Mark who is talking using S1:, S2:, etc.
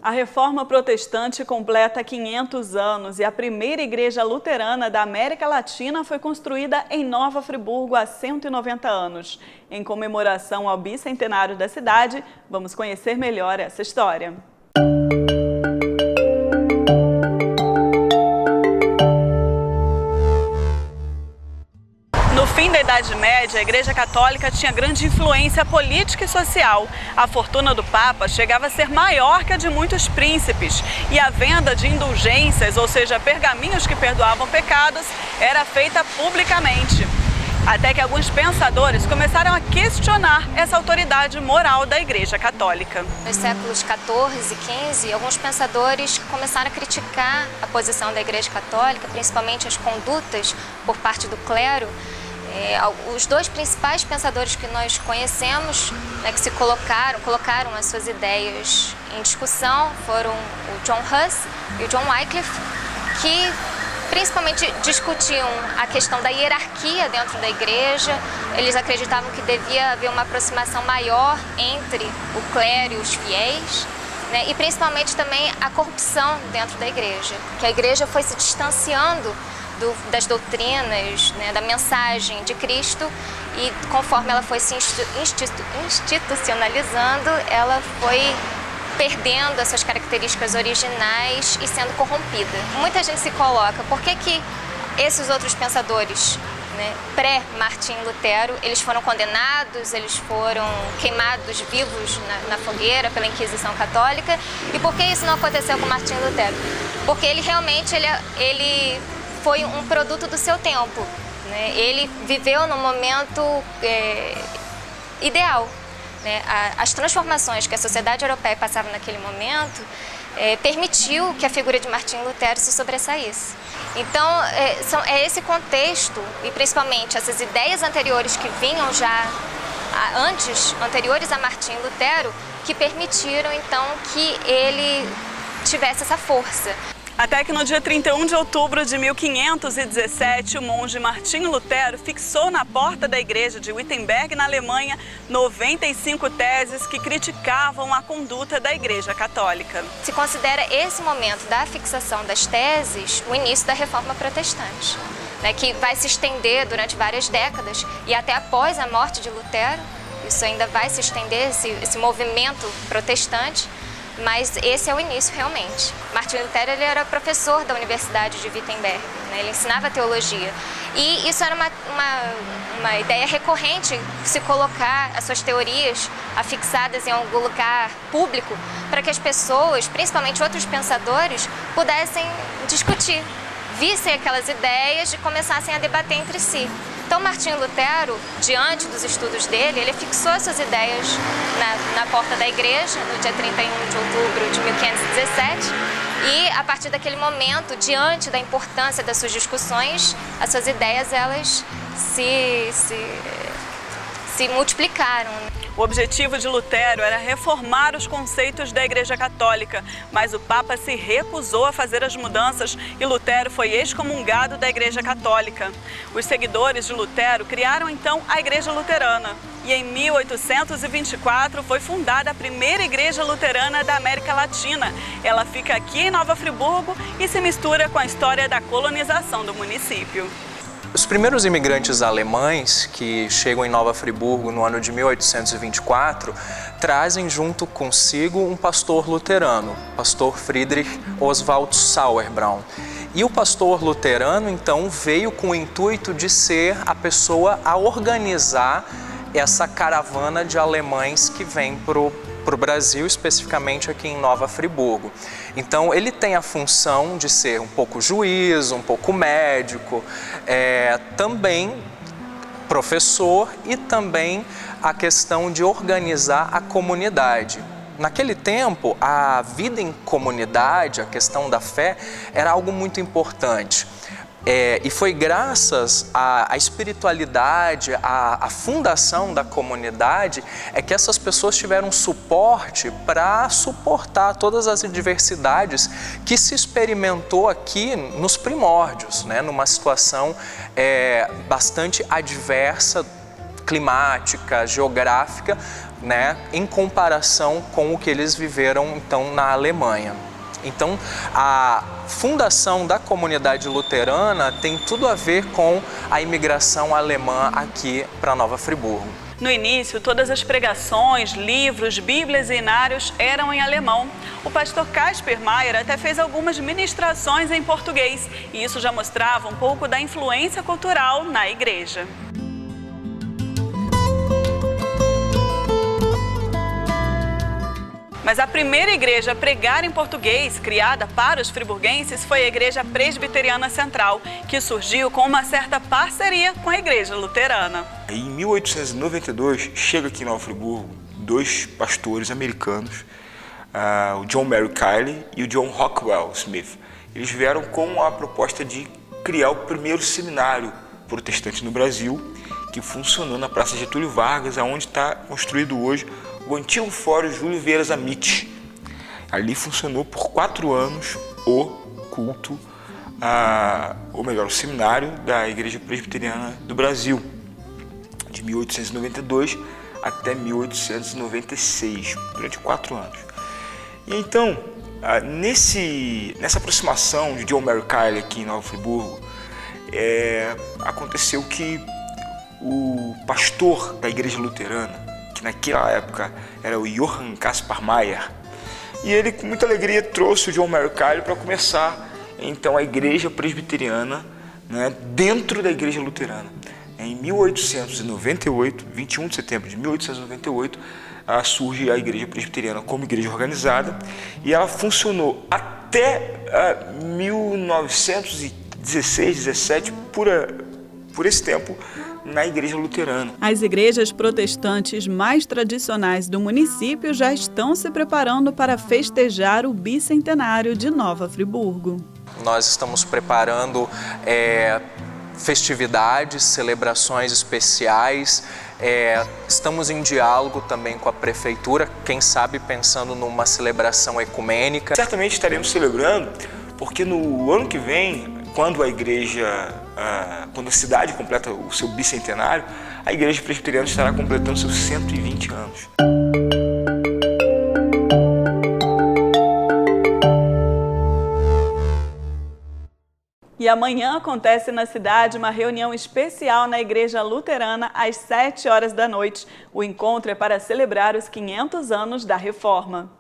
S1: A Reforma Protestante completa 500 anos e a primeira igreja luterana da América Latina foi construída em Nova Friburgo há 190 anos. Em comemoração ao bicentenário da cidade, vamos conhecer melhor essa história. No fim da Idade Média, a Igreja Católica tinha grande influência política e social. A fortuna do Papa chegava a ser maior que a de muitos príncipes e a venda de indulgências, ou seja, pergaminhos que perdoavam pecados, era feita publicamente. Até que alguns pensadores começaram a questionar essa autoridade moral da Igreja Católica.
S2: Nos séculos XIV e XV, alguns pensadores começaram a criticar a posição da Igreja Católica, principalmente as condutas por parte do clero. Os dois principais pensadores que nós conhecemos, que se colocaram as suas ideias em discussão, foram o John Huss e o John Wycliffe, que principalmente discutiam a questão da hierarquia dentro da igreja. Eles acreditavam que devia haver uma aproximação maior entre o clero e os fiéis, e principalmente também a corrupção dentro da igreja, que a igreja foi se distanciando das doutrinas, da mensagem de Cristo, e conforme ela foi se institucionalizando, ela foi perdendo essas características originais e sendo corrompida. Muita gente se coloca, por que esses outros pensadores, pré-Martim Lutero, eles foram condenados, eles foram queimados vivos na fogueira pela Inquisição Católica, e por que isso não aconteceu com Martim Lutero? Porque ele realmente ele foi um produto do seu tempo, Ele viveu num momento ideal. As transformações que a sociedade europeia passava naquele momento permitiu que a figura de Martim Lutero se sobressaísse. Então, é esse contexto, e principalmente essas ideias anteriores que vinham já anteriores a Martim Lutero, que permitiram então que ele tivesse essa força.
S1: Até que no dia 31 de outubro de 1517, o monge Martinho Lutero fixou na porta da igreja de Wittenberg, na Alemanha, 95 teses que criticavam a conduta da Igreja Católica.
S2: Se considera esse momento da fixação das teses o início da Reforma Protestante, que vai se estender durante várias décadas e até após a morte de Lutero. Isso ainda vai se estender, esse movimento protestante. Mas esse é o início realmente. Martim Lutero ele era professor da Universidade de Wittenberg, ele ensinava teologia. E isso era uma ideia recorrente, se colocar as suas teorias afixadas em algum lugar público, para que as pessoas, principalmente outros pensadores, pudessem discutir, vissem aquelas ideias e começassem a debater entre si. Então, Martim Lutero, diante dos estudos dele, ele fixou suas ideias na porta da igreja, no dia 31 de outubro de 1517, e, a partir daquele momento, diante da importância das suas discussões, as suas ideias, elas se multiplicaram.
S1: O objetivo de Lutero era reformar os conceitos da Igreja Católica, mas o Papa se recusou a fazer as mudanças e Lutero foi excomungado da Igreja Católica. Os seguidores de Lutero criaram então a Igreja Luterana e em 1824 foi fundada a primeira Igreja Luterana da América Latina. Ela fica aqui em Nova Friburgo e se mistura com a história da colonização do município.
S3: Os primeiros imigrantes alemães que chegam em Nova Friburgo no ano de 1824 trazem junto consigo um pastor luterano, pastor Friedrich Oswald Sauerbraun. E o pastor luterano, então, veio com o intuito de ser a pessoa a organizar essa caravana de alemães que vem para o Brasil, especificamente aqui em Nova Friburgo. Então, ele tem a função de ser um pouco juiz, um pouco médico, também professor e também a questão de organizar a comunidade. Naquele tempo, a vida em comunidade, a questão da fé, era algo muito importante. E foi graças à espiritualidade, à fundação da comunidade, que essas pessoas tiveram suporte para suportar todas as adversidades que se experimentou aqui nos primórdios, numa situação bastante adversa, climática, geográfica, né, em comparação com o que eles viveram então na Alemanha. Então, a fundação da comunidade luterana tem tudo a ver com a imigração alemã aqui para Nova Friburgo.
S1: No início, todas as pregações, livros, bíblias e inários eram em alemão. O pastor Casper Maier até fez algumas ministrações em português, e isso já mostrava um pouco da influência cultural na igreja. Mas a primeira igreja a pregar em português, criada para os friburguenses, foi a Igreja Presbiteriana Central, que surgiu com uma certa parceria com a Igreja Luterana.
S4: Em 1892, chega aqui em Nova Friburgo dois pastores americanos, o John Mary Kiley e o John Rockwell Smith. Eles vieram com a proposta de criar o primeiro seminário protestante no Brasil, que funcionou na Praça Getúlio Vargas, onde está construído hoje o antigo Fórum Júlio Vieira Zamit. Ali funcionou por 4 anos o culto, ou melhor, o seminário da Igreja Presbiteriana do Brasil, de 1892 até 1896, durante 4 anos. E então, nessa aproximação de John Mary Kiley aqui em Nova Friburgo, aconteceu que o pastor da Igreja Luterana, que naquela época era o Johann Caspar Maier, e ele com muita alegria trouxe o John Mary Kiley para começar então a Igreja Presbiteriana, né, dentro da Igreja Luterana. Em 1898, 21 de setembro de 1898, surge a Igreja Presbiteriana como igreja organizada, e ela funcionou até 1916, 17, por esse tempo, na Igreja Luterana.
S1: As igrejas protestantes mais tradicionais do município já estão se preparando para festejar o bicentenário de Nova Friburgo.
S3: Nós estamos preparando festividades, celebrações especiais, estamos em diálogo também com a prefeitura, quem sabe pensando numa celebração ecumênica.
S4: Certamente estaremos celebrando, porque no ano que vem, quando quando a cidade completa o seu bicentenário, a Igreja Presbiteriana estará completando seus 120 anos.
S1: E amanhã acontece na cidade uma reunião especial na Igreja Luterana às 7 horas da noite. O encontro é para celebrar os 500 anos da Reforma.